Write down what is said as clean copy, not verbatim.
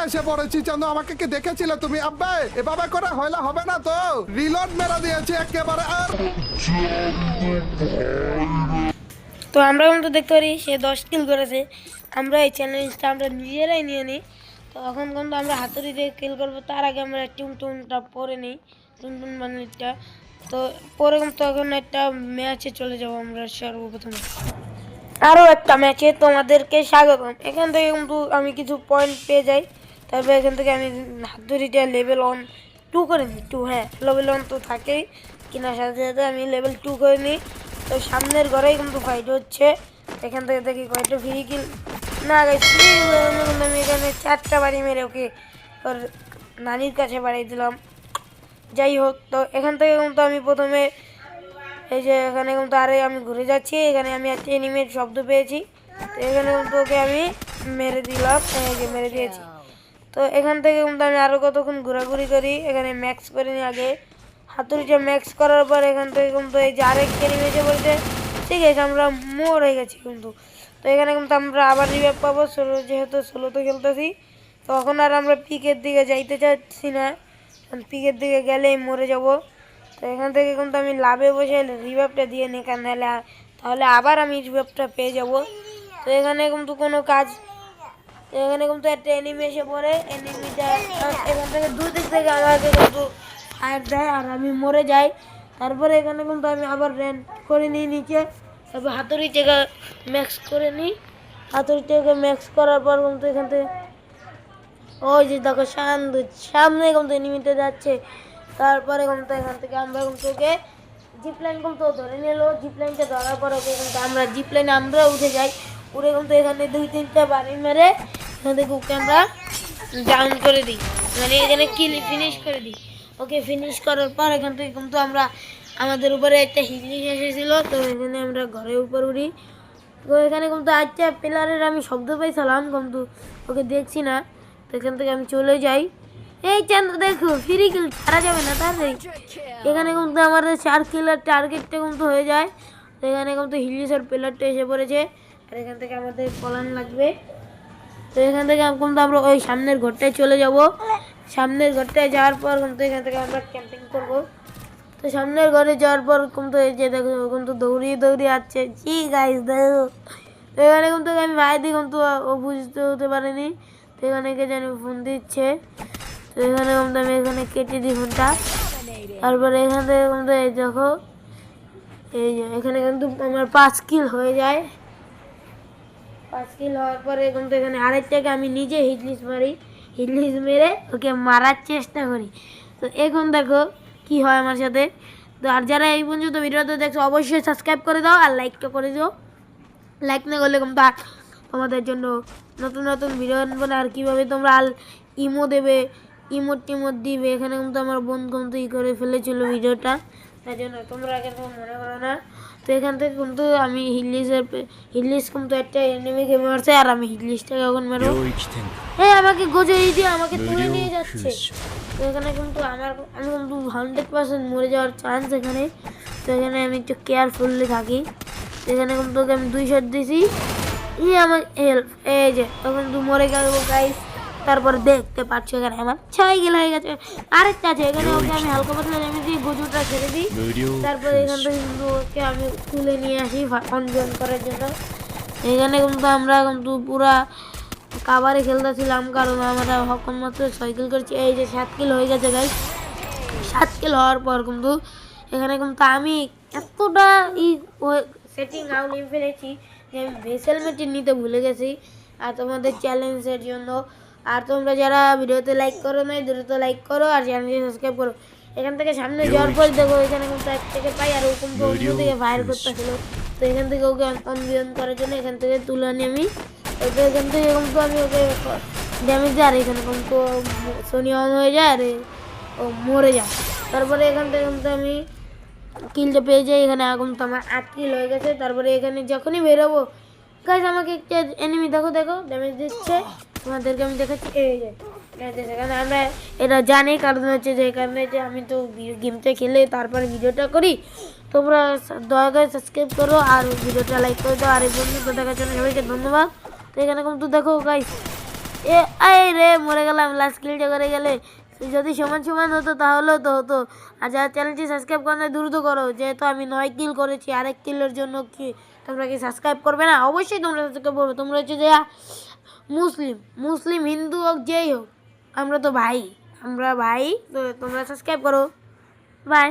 এসে পড়েছি। চান্দু আমাকে কি দেখেছিলে তুমি? আব্বা এভাবে করে হইলে হবে না তো, রিলোড মেরে দিয়েছি একেবারে। আর তো আমরা কিন্তু দেখতে পারি সে 10 কিল করেছে। আমরা এই চ্যালেঞ্জটা আমরা নিজেরাই নিয়ে নিই। তো এখন কিন্তু আমরা হাতুড়ি দিয়ে কিল করবো, তার আগে আমরা টুনটুনটা পরে নিই, টুনটুন বানিটা। তো পরে কিন্তু এখন একটা ম্যাচে চলে যাবো আমরা সর্বপ্রথমে। আরও একটা ম্যাচে তোমাদেরকে স্বাগতম। এখান থেকে কিন্তু আমি কিছু পয়েন্ট পেয়ে যাই। তারপর এখান থেকে আমি হাতুড়িটা লেভেল 2 করে নিই। হ্যাঁ, লেভেল 1 তো থাকেই, কেনার সাথে সাথে আমি লেভেল 2 করে নিই। তো সামনের ঘরেই কিন্তু ফাইট হচ্ছে। এখান থেকে দেখি কয়েকটা ফ্রি কিল না গেছি। আমি এখানে 4টা বাড়ি মেরে ওকে ওর নানির কাছে বাড়িয়ে দিলাম। যাই হোক, তো এখান থেকে কিন্তু আমি প্রথমে এই যে এখানে কিন্তু আরে আমি ঘুরে যাচ্ছি, এখানে আমি একটা এনিমির শব্দ পেয়েছি। তো এখানে কিন্তু ওকে আমি মেরে দিলাম, এই যে মেরে দিয়েছি। তো এখান থেকে কিন্তু আমি আরও কতক্ষণ ঘোরাঘুরি করি। এখানে ম্যাক্স করে নিই আগে, হাতুড়িটা ম্যাক্স করার পর এখান থেকে কিন্তু এই যে আরেকটা এনিমি এসে বলছে, ঠিক আছে আমরা মোর হয়ে গেছি কিন্তু। তো এখানে কিন্তু আমরা আবার রিভাইভ পাবো, যেহেতু সোলোতে খেলতেছি। তখন আর আমরা পিকের দিকে যাইতে চাচ্ছি না, পিকের দিকে গেলেই মরে যাব। তো এখান থেকে কিন্তু আমি লাভে বসে রিভাইভটা দিয়ে নিই, কারণ তাহলে আবার আমি রিভাইভটা পেয়ে যাব। তো এখানে কিন্তু কোনো কাজ, এখানে কিন্তু একটা এনিমি এসে পড়ে, এনিমিটা এখান থেকে দু দিক থেকে আমাকে কিন্তু ফায়ার দেয় আর আমি মরে যাই। তারপরে এখানে কিন্তু আমি আবার র্যান্ড করে নিই নিচে, তারপর হাতুড়ি থেকে ম্যাক্স করে নিই। হাতুড়ি থেকে ম্যাক্স করার পর কিন্তু এখান থেকে ওই যে দেখো সামনে কিন্তু এনিমিতে যাচ্ছে। তারপরে কিন্তু এখান থেকে আমরা কিন্তু ওকে জিপলাইন কিন্তু ধরে নিল। জিপলাইনটা ধরার পর ওকে কিন্তু আমরা জিপলাইনে আমরা উঠে যাই। উঠে কিন্তু এখানে 2-3টা বাড়ি মেরে এখান থেকে ওকে আমরা ডাউন করে দিই, মানে এখানে কিল ফিনিশ করে দিই। ওকে ফিনিশ করার পর এখান থেকে কিন্তু আমরা আমাদের উপরে একটা হিলিশ এসেছিল, তো এখানে আমরা ঘরের উপর উঠি। তো এখানে কিন্তু একটা পিলারের আমি শব্দ পাইছিলাম, কিন্তু ওকে দেখছি না। তো এখান থেকে আমি চলে যাই। এই চান্দ দেখো ফ্রি কিল ছাড়া যাবে না তাড়াতাড়ি। এখানে কিন্তু আমাদের 4 কিলের টার্গেটটা কিন্তু হয়ে যায়। তো এখানে কিন্তু হিলিসের পিলারটা এসে পড়েছে, আর এখান থেকে আমাদের পলান লাগবে। তো এখান থেকে কিন্তু আমরা ওই সামনের ঘরটায় চলে যাব। সামনের ঘরটায় যাওয়ার পর কিন্তু এখান থেকে আমরা ক্যাম্পিং করব। তো সামনের ঘরে যাওয়ার পর কিন্তু এই যে দেখো কিন্তু দৌড়িয়ে দৌড়িয়ে আসছে, জি গাইস দেখো। তো এখানে কিন্তু আমি ভাই দিই কিন্তু ও বুঝতে হতে পারেনি। তো এখানে কে জানি ফোন দিচ্ছে। তো এখানে কিন্তু আমি এখানে কেটে দিই ফোনটা। তারপরে এখান থেকে কিন্তু এই দেখো, এই যে এখানে কিন্তু আমার 5 কিল হয়ে যায়। 5 কিল হওয়ার পরে কিন্তু এখানে আরেকটাকে আমি নিজে হিটলিস মারি, হিটলিস মেরে ওকে মারার চেষ্টা করি। তো এখন দেখো কি হয় আমার সাথে। তো আর যারা এই পর্যন্ত ভিডিওতে দেখছো অবশ্যই সাবস্ক্রাইব করে দাও আর লাইকটা করে দিও। লাইক না করলে কিন্তু তোমাদের জন্য নতুন নতুন ভিডিও আনবো না। আর কীভাবে তোমরা ইমো দেবে, ইমোট টিমোট দিবে, এখানে কিন্তু আমার বন্ধু কিন্তু করে ফেলেছিল ভিডিওটা, তাই জন্য তোমরা কিন্তু মনে করো না। তো এখান থেকে কিন্তু আমি হিটলিস কিন্তু একটা এনিমিকে মারছে, আর আমি হিটলিসটাকে এখন মেরো। হ্যাঁ আমাকে গজরিয়ে দিয়ে আমাকে তুলে নিয়ে যাচ্ছে। তো এখানে কিন্তু আমি কিন্তু 100% মরে যাওয়ার চান্স এখানে। তো এখানে আমি একটু কেয়ারফুললি থাকি। এখানে কিন্তু ওকে আমি 2 শট দিয়েছি, আমার হেল্প, এই যে তখন কিন্তু মরে গেল গাইস। তারপরে দেখতে পাচ্ছ এখানে আমার 6 কিল হয়ে গেছে। আরেকটা আছে এখানে, ওকে আমি হালকা পাতলা নেমে দিয়ে গজুটা ছেড়ে দিই। তারপরে এখান থেকে কিন্তু ওকে আমি তুলে নিয়ে আসি অনজন করার জন্য। এখানে কিন্তু আমরা কিন্তু পুরা কাবারে খেলতেছিলাম, কারণ আমরা হকম মাত্র 6 কিল করছি। এই যে 7 কিল হয়ে গেছে গাইস। 7 কিল হওয়ার পর কিন্তু এখানে কিন্তু আমি এতটা সেটিং আউট নিয়ে ফেলেছি যে আমি ভেসেল মেটিন নিতে ভুলে গেছি আর তোমাদের চ্যালেঞ্জের জন্য। আর তোমরা যারা ভিডিওতে লাইক করো নাই দ্রুত লাইক করো আর চ্যানেলটি সাবস্ক্রাইব করো। এখান থেকে সামনে যাওয়ার পর দেখো এখানে কিন্তু 1 থেকে পাই, আর ওরকম তো অন্য থেকে ফায়ার করতেছিল। তো এখান থেকে ওকে অনবিয়ন করার জন্য এখান থেকে তুলে আনি আমি। তো এখান থেকে কিন্তু আমি ওকে ড্যামেজ দিই, আর এখানে কিন্তু সোনি অন হয়ে যায় আর ও মরে যায়। তারপরে এখান থেকে কিন্তু আমি কিলটা পেয়ে যাই। এখানে এখন তো আমার 8 কিল হয়ে গেছে। তারপরে এখানে যখনই বেরোবো গাইস আমাকে একটা এনিমি দেখো ড্যামেজ দিচ্ছে, তোমাদেরকে আমি দেখাচ্ছি। এই যে সেখানে আমরা এটা জানি, কারণ হচ্ছে যে কারণে যে আমি তো গেমটা খেলে তারপরে ভিডিওটা করি। তোমরা দয়া করে সাবস্ক্রাইব করো আর ভিডিওটা লাইক করে দাও। আর এই বন্ধু দেখার জন্য সবাইকে ধন্যবাদ। তো এখানে কিন্তু দেখো গাইস এ আই রে মরে গেলাম, লাস্ট কিলটা করে গেলে। যদি সমান সমান হতো তাহলেও তো হতো। আর যারা চ্যানেলটি সাবস্ক্রাইব করে না দ্রুত করো, যেহেতু আমি 9 কিল করেছি, আরেক কিলের জন্য কি তোমরা কি সাবস্ক্রাইব করবে না? অবশ্যই তোমরা সাবস্ক্রাইব করবে। তোমরা হচ্ছে যে মুসলিম মুসলিম হিন্দু হোক যেই হোক, আমরা তো ভাই, আমরা ভাই। তো তোমরা সাবস্ক্রাইব করো। বাই।